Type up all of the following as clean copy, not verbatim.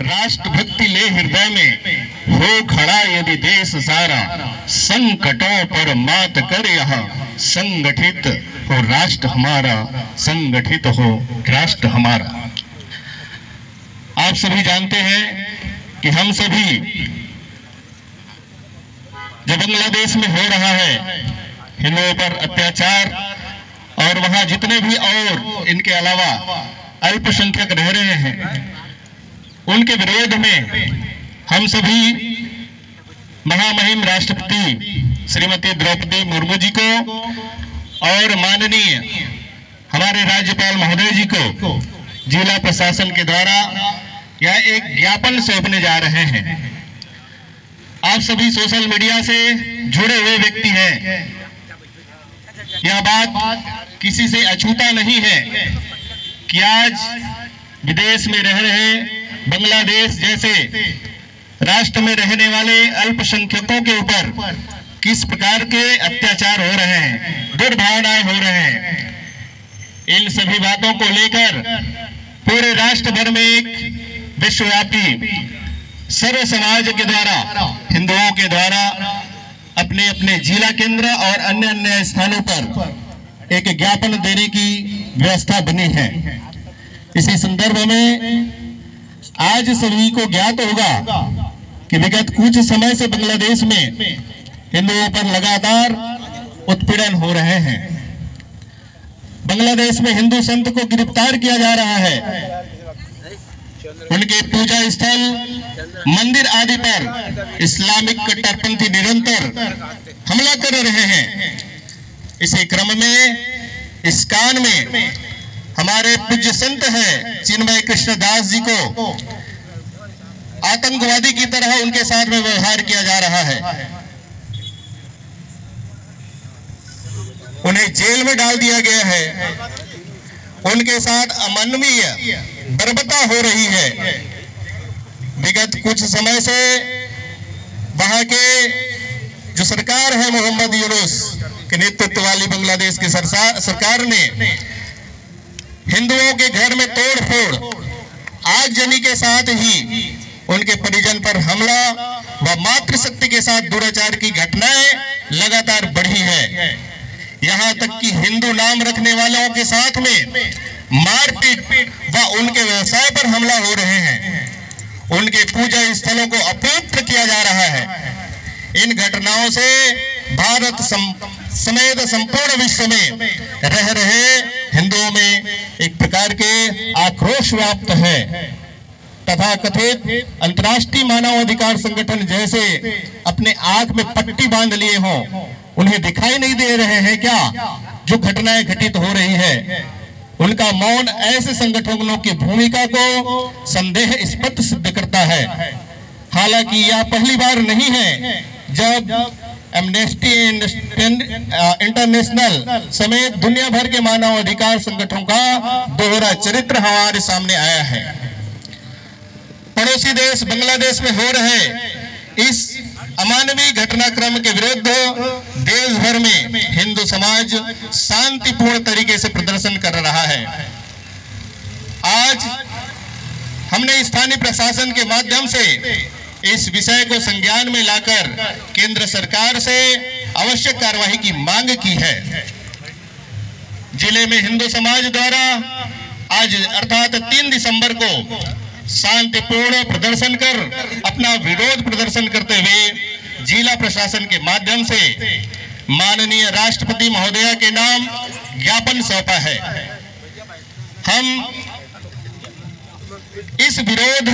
राष्ट्रभक्ति ले हृदय में हो खड़ा यदि देश सारा, संकटों पर मात कर यहाँ संगठित हो राष्ट्र हमारा, संगठित हो राष्ट्र हमारा। आप सभी जानते हैं कि हम सभी जो बांग्लादेश में हो रहा है हिंदुओं पर अत्याचार, और वहां जितने भी और इनके अलावा अल्पसंख्यक रह रहे हैं, उनके विरोध में हम सभी महामहिम राष्ट्रपति श्रीमती द्रौपदी मुर्मू जी को और माननीय हमारे राज्यपाल महोदय जी को जिला प्रशासन के द्वारा यह एक ज्ञापन सौंपने जा रहे हैं। आप सभी सोशल मीडिया से जुड़े हुए व्यक्ति हैं, यह बात किसी से अछूता नहीं है कि आज विदेश में रह रहे बांग्लादेश जैसे राष्ट्र में रहने वाले अल्पसंख्यकों के ऊपर किस प्रकार के अत्याचार हो रहे हैं, दुर्भावनाएं हो रहे हैं। इन सभी बातों को लेकर पूरे राष्ट्र भर में एक विश्वव्यापी सर्व समाज के द्वारा, हिंदुओं के द्वारा अपने अपने जिला केंद्र और अन्य अन्य स्थानों पर एक ज्ञापन देने की व्यवस्था बनी है। इसी संदर्भ में आज सभी को ज्ञात होगा कि विगत कुछ समय से बांग्लादेश में हिंदुओं पर लगातार उत्पीड़न हो रहे हैं। बांग्लादेश में हिंदू संत को गिरफ्तार किया जा रहा है, उनके पूजा स्थल, मंदिर आदि पर इस्लामिक कट्टरपंथी निरंतर हमला कर रहे हैं। इसी क्रम में इस्कान में हमारे पूज्य संत हैं चिन्मय कृष्णदास जी को आतंकवादी की तरह उनके साथ में व्यवहार किया जा रहा है, उन्हें जेल में डाल दिया गया है, उनके साथ अमानवीय बर्बरता हो रही है। विगत कुछ समय से वहां के जो सरकार है मोहम्मद यूनुस के नेतृत्व वाली बांग्लादेश की सरकार ने हिंदुओं के घर में तोड़फोड़, आगजनी के साथ ही उनके परिजन पर हमला व मातृशक्ति के साथ दुराचार की घटनाएं लगातार बढ़ी है। यहां तक कि हिंदू नाम रखने वालों के साथ में मारपीट व उनके व्यवसाय पर हमला हो रहे हैं, उनके पूजा स्थलों को अपवित्र किया जा रहा है। इन घटनाओं से भारत समेत संपूर्ण विश्व में रह रहे हिंदुओं में एक प्रकार के आक्रोश व्याप्त है तथा कथित अंतर्राष्ट्रीय मानवाधिकार संगठन जैसे अपने आंख में पट्टी बांध लिए हों, उन्हें दिखाई नहीं दे रहे हैं क्या जो घटनाएं घटित हो रही है। उनका मौन ऐसे संगठनों की भूमिका को संदेह स्पष्ट सिद्ध करता है। हालांकि यह पहली बार नहीं है जब एमनेस्टी इंटरनेशनल समेत दुनिया भर के मानवाधिकार संगठनों का दोहरा चरित्र हमारे सामने आया है। पड़ोसी देश बांग्लादेश में हो रहे इस अमानवीय घटनाक्रम के विरुद्ध देश भर में हिंदू समाज शांतिपूर्ण तरीके से प्रदर्शन कर रहा है। आज हमने स्थानीय प्रशासन के माध्यम से इस विषय को संज्ञान में लाकर केंद्र सरकार से आवश्यक कार्रवाई की मांग की है। जिले में हिंदू समाज द्वारा आज अर्थात 3 दिसंबर को शांतिपूर्ण प्रदर्शन कर अपना विरोध प्रदर्शन करते हुए जिला प्रशासन के माध्यम से माननीय राष्ट्रपति महोदया के नाम ज्ञापन सौंपा है। हम इस विरोध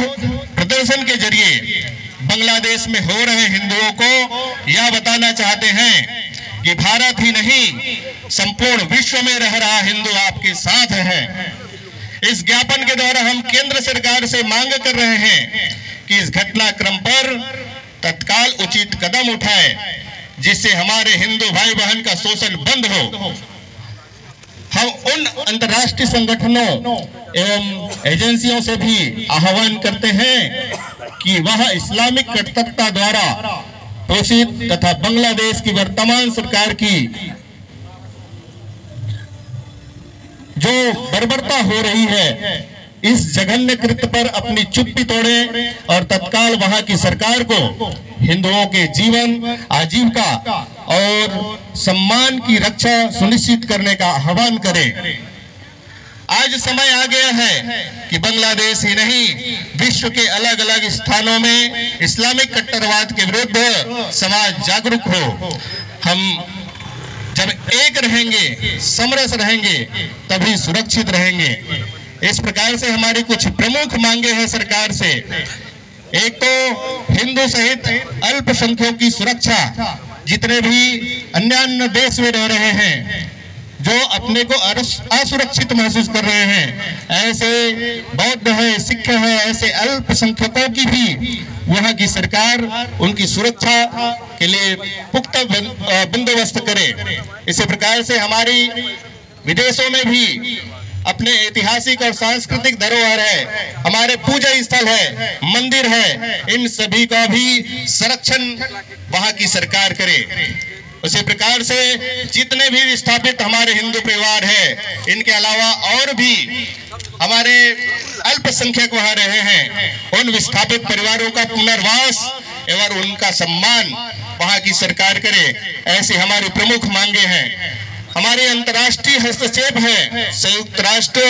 प्रदर्शन के जरिए बांग्लादेश में हो रहे हिंदुओं को यह बताना चाहते हैं कि भारत ही नहीं संपूर्ण विश्व में रह रहा हिंदू आपके साथ है। इस ज्ञापन के द्वारा हम केंद्र सरकार से मांग कर रहे हैं कि इस घटनाक्रम पर तत्काल उचित कदम उठाए, जिससे हमारे हिंदू भाई बहन का शोषण बंद हो। हम उन अंतर्राष्ट्रीय संगठनों एवं एजेंसियों से भी आह्वान करते हैं कि वह इस्लामिक कट्टरता द्वारा पोषित तथा बांग्लादेश की वर्तमान सरकार की जो बर्बरता हो रही है इस जघन्य कृत्य पर अपनी चुप्पी तोड़े और तत्काल वहां की सरकार को हिंदुओं के जीवन, आजीविका और सम्मान की रक्षा सुनिश्चित करने का आह्वान करे। आज समय आ गया है कि बांग्लादेश ही नहीं, विश्व के अलग अलग स्थानों में इस्लामिक कट्टरवाद के विरुद्ध समाज जागरूक हो। हम जब एक रहेंगे, समरस रहेंगे, तभी सुरक्षित रहेंगे। इस प्रकार से हमारी कुछ प्रमुख मांगे हैं सरकार से। एक तो हिंदू सहित अल्पसंख्यकों की सुरक्षा। जितने भी अन्य देश में रह रहे हैं, जो अपने को असुरक्षित महसूस कर रहे हैं, ऐसे बौद्ध है, सिख है, ऐसे अल्पसंख्यकों की भी वहां की सरकार उनकी सुरक्षा के लिए पुख्ता बंदोबस्त करे। इसी प्रकार से हमारी विदेशों में भी अपने ऐतिहासिक और सांस्कृतिक धरोहर है, हमारे पूजा स्थल है, मंदिर है, इन सभी का भी संरक्षण वहां की सरकार करे। उसी प्रकार से जितने भी विस्थापित हमारे हिंदू परिवार है, इनके अलावा और भी हमारे अल्पसंख्यक वहां रहे हैं, उन विस्थापित परिवारों का पुनर्वास एवं उनका सम्मान वहां की सरकार करे। ऐसी हमारी प्रमुख मांगे हैं। हमारे अंतर्राष्ट्रीय हस्तक्षेप है, संयुक्त राष्ट्र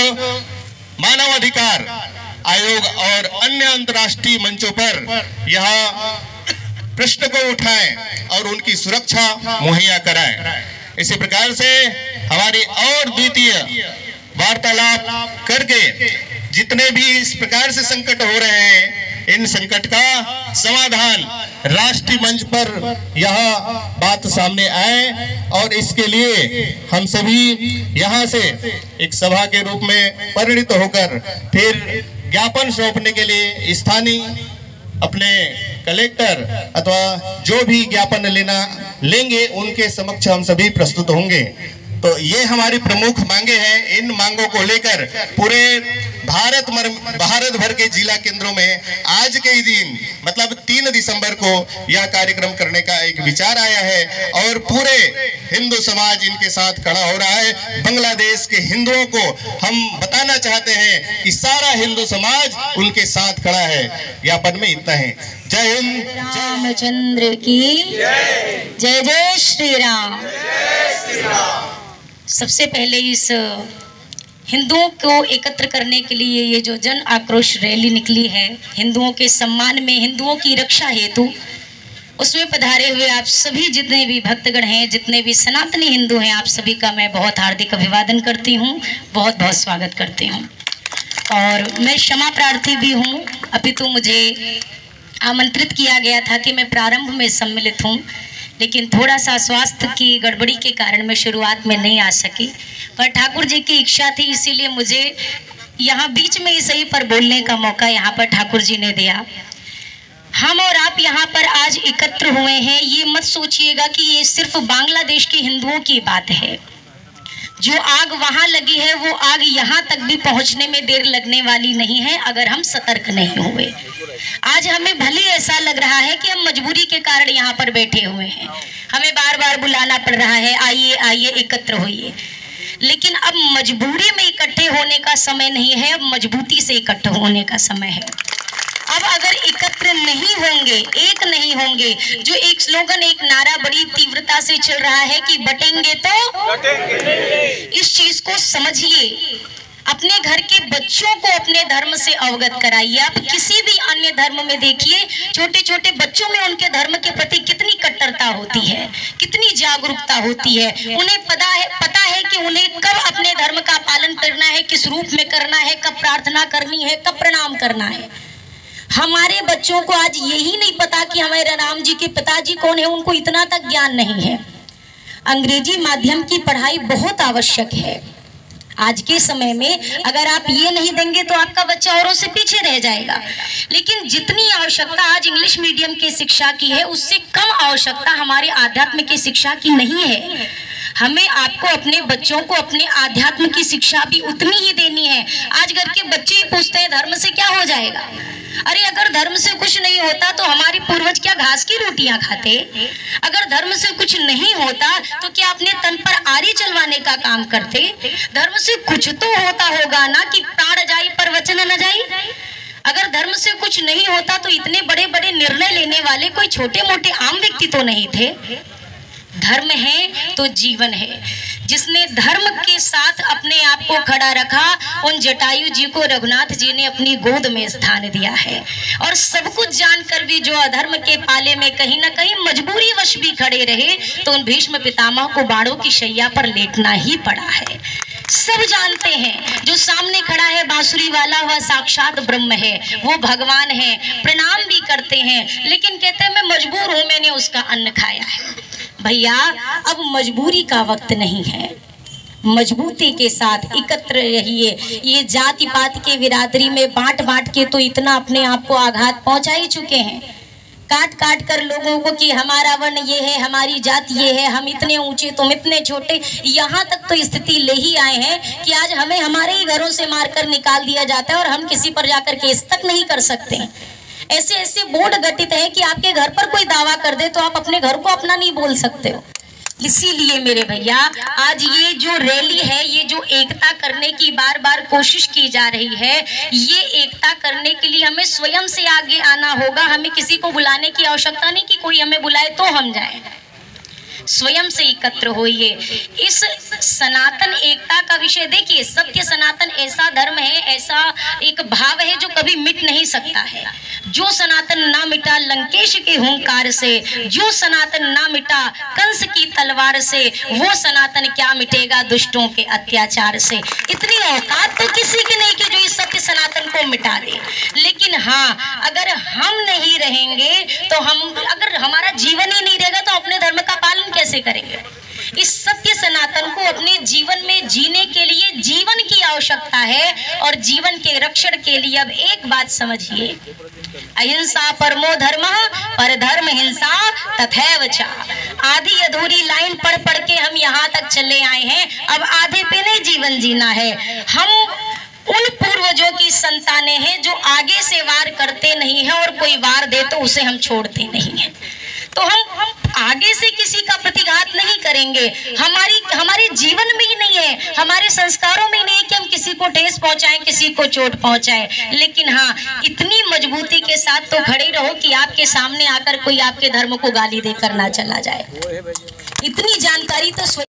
मानवाधिकार आयोग और अन्य अंतर्राष्ट्रीय मंचों पर यह प्रश्न को उठाएं और उनकी सुरक्षा मुहैया कराएं। इसी प्रकार से हमारी और द्वितीय वार्तालाप करके जितने भी इस प्रकार से संकट हो रहे हैं, इन संकट का समाधान राष्ट्रीय मंच पर यह बात सामने आए और इसके लिए हम सभी यहाँ से एक सभा के रूप में परिणित होकर फिर ज्ञापन सौंपने के लिए स्थानीय अपने कलेक्टर अथवा जो भी ज्ञापन लेंगे उनके समक्ष हम सभी प्रस्तुत होंगे। तो ये हमारी प्रमुख मांगे हैं। इन मांगों को लेकर पूरे भारत भर के जिला केंद्रों में आज के ही दिन मतलब 3 दिसंबर को यह कार्यक्रम करने का एक विचार आया है और पूरे हिंदू समाज इनके साथ खड़ा हो रहा है। बांग्लादेश के हिंदुओं को हम बताना चाहते हैं कि सारा हिंदू समाज उनके साथ खड़ा है। ज्ञापन में इतना है। जय हिंद, रामचंद्र की जय। जय श्री राम। सबसे पहले इस हिंदुओं को एकत्र करने के लिए ये जो जन आक्रोश रैली निकली है, हिंदुओं के सम्मान में, हिंदुओं की रक्षा हेतु, उसमें पधारे हुए आप सभी जितने भी भक्तगण हैं, जितने भी सनातनी हिंदू हैं, आप सभी का मैं बहुत हार्दिक अभिवादन करती हूँ, बहुत बहुत स्वागत करती हूँ। और मैं क्षमा प्रार्थी भी हूँ, अभी तो मुझे आमंत्रित किया गया था कि मैं प्रारंभ में सम्मिलित हूँ, लेकिन थोड़ा सा स्वास्थ्य की गड़बड़ी के कारण मैं शुरुआत में नहीं आ सकी, पर ठाकुर जी की इच्छा थी, इसीलिए मुझे यहाँ बीच में ही सही पर बोलने का मौका यहाँ पर ठाकुर जी ने दिया। हम और आप यहाँ पर आज एकत्र हुए हैं, ये मत सोचिएगा कि ये सिर्फ बांग्लादेश के हिंदुओं की बात है। जो आग वहाँ लगी है वो आग यहाँ तक भी पहुँचने में देर लगने वाली नहीं है अगर हम सतर्क नहीं हुए। आज हमें भले ऐसा लग रहा है कि हम मजबूरी के कारण यहाँ पर बैठे हुए हैं, हमें बार बार बुलाना पड़ रहा है, आइए आइए एकत्र होइए, लेकिन अब मजबूरी में इकट्ठे होने का समय नहीं है, अब मजबूती से इकट्ठे होने का समय है। अब अगर एकत्र नहीं होंगे, एक नहीं होंगे, जो एक स्लोगन, एक नारा बड़ी तीव्रता से चल रहा है कि बटेंगे तो बटेंगे, इस चीज को समझिए। अपने घर के बच्चों को अपने धर्म से अवगत कराइए। आप किसी भी अन्य धर्म में देखिए, छोटे छोटे बच्चों में उनके धर्म के प्रति कितनी कट्टरता होती है, कितनी जागरूकता होती है। उन्हें पता है कि उन्हें कब अपने धर्म का पालन करना है, किस रूप में करना है, कब प्रार्थना करनी है, कब प्रणाम करना है। हमारे बच्चों को आज यही नहीं पता कि हमारे राम जी के पिताजी कौन है, उनको इतना तक ज्ञान नहीं है। अंग्रेजी माध्यम की पढ़ाई बहुत आवश्यक है आज के समय में। अगर आप ये नहीं देंगे तो आपका बच्चा औरों से पीछे रह जाएगा। लेकिन जितनी आवश्यकता आज इंग्लिश मीडियम की शिक्षा की है, उससे कम आवश्यकता हमारे आध्यात्म की शिक्षा की नहीं है। हमें आपको अपने बच्चों को अपने आध्यात्म की शिक्षा भी उतनी ही देनी है। आज घर के बच्चे ही पूछते हैं धर्म से क्या हो जाएगा। अरे अगर धर्म से कुछ नहीं होता तो हमारे पूर्वज क्या घास की रोटियां खाते? अगर धर्म से कुछ नहीं होता तो क्या अपने तन पर आरी चलवाने का काम करते? धर्म से कुछ तो होता होगा ना कि प्राण जाई पर वचन न जाई। अगर धर्म से कुछ नहीं होता तो इतने बड़े बड़े निर्णय लेने वाले कोई छोटे मोटे आम व्यक्ति तो नहीं थे। धर्म है तो जीवन है। जिसने धर्म के साथ अपने आप को खड़ा रखा, उन जटायु जी को रघुनाथ जी ने अपनी गोद में स्थान दिया है। और सब कुछ जानकर भी जो अधर्म के पाले में कहीं ना कहीं मजबूरी वश भी खड़े रहे, तो उन भीष्म पितामह को बाणों की शैया पर लेटना ही पड़ा है। सब जानते हैं जो सामने खड़ा है बांसुरी वाला, वह साक्षात ब्रह्म है, वो भगवान है, प्रणाम भी करते हैं, लेकिन कहते हैं मैं मजबूर हूं, मैंने उसका अन्न खाया है। भैया अब मजबूरी का वक्त नहीं है, मजबूती के साथ एकत्र रहिए। ये जाति पात के बिरादरी में बांट बांट के तो इतना अपने आप को आघात पहुंचा ही चुके हैं, काट काट कर लोगों को कि हमारा वर्ण ये है, हमारी जात ये है, हम इतने ऊंचे तुम इतने छोटे। यहाँ तक तो स्थिति ले ही आए हैं कि आज हमें हमारे ही घरों से मारकर निकाल दिया जाता है और हम किसी पर जाकर केस तक नहीं कर सकते। ऐसे ऐसे बोर्ड गठित है कि आपके घर पर कोई दावा कर दे तो आप अपने घर को अपना नहीं बोल सकते हो। इसीलिए मेरे भैया आज ये जो रैली है, ये जो एकता करने की बार बार कोशिश की जा रही है, ये एकता करने के लिए हमें स्वयं से आगे आना होगा। हमें किसी को बुलाने की आवश्यकता नहीं कि कोई हमें बुलाए तो हम जाएं। स्वयं से एकत्र होइए। इस सनातन एकता का विषय देखिए, सत्य सनातन ऐसा धर्म है, ऐसा एक भाव है जो कभी मिट नहीं सकता है। जो सनातन ना मिटा लंकेश के हुंकार से, जो सनातन ना मिटा कंस की तलवार से, वो सनातन क्या मिटेगा दुष्टों के अत्याचार से। इतनी औकात तो किसी की नहीं कि जो इस सत्य सनातन को मिटा दे। लेकिन हाँ, अगर हम नहीं रहेंगे तो अगर हमारा जीवन ही नहीं रहेगा तो अपने धर्म का पालन कैसे करेंगे। इस सत्य सनातन को अपने जीवन में जीने के लिए जीवन की आवश्यकता है। और जीवन के रक्षण के लिए अब एक बात समझिए, अहिंसा परमो धर्मः, परधर्म हिंसा तथैव च। आधी अधूरी लाइन पढ़ पढ़ के हम यहाँ तक चले आए हैं, अब आधे पे नहीं जीवन जीना है। हम उन पूर्वजों की संतानें हैं जो आगे से वार करते नहीं हैं और कोई वार दे तो उसे हम छोड़ते नहीं हैं। तो हम आगे से किसी का प्रतिघात नहीं करेंगे। हमारे जीवन में ही नहीं है, हमारे संस्कारों में ही नहीं है कि हम किसी को ठेस पहुंचाएं, किसी को चोट पहुंचाएं। लेकिन हाँ, इतनी मजबूती के साथ तो खड़े रहो कि आपके सामने आकर कोई आपके धर्म को गाली देकर ना चला जाए। इतनी जानकारी तो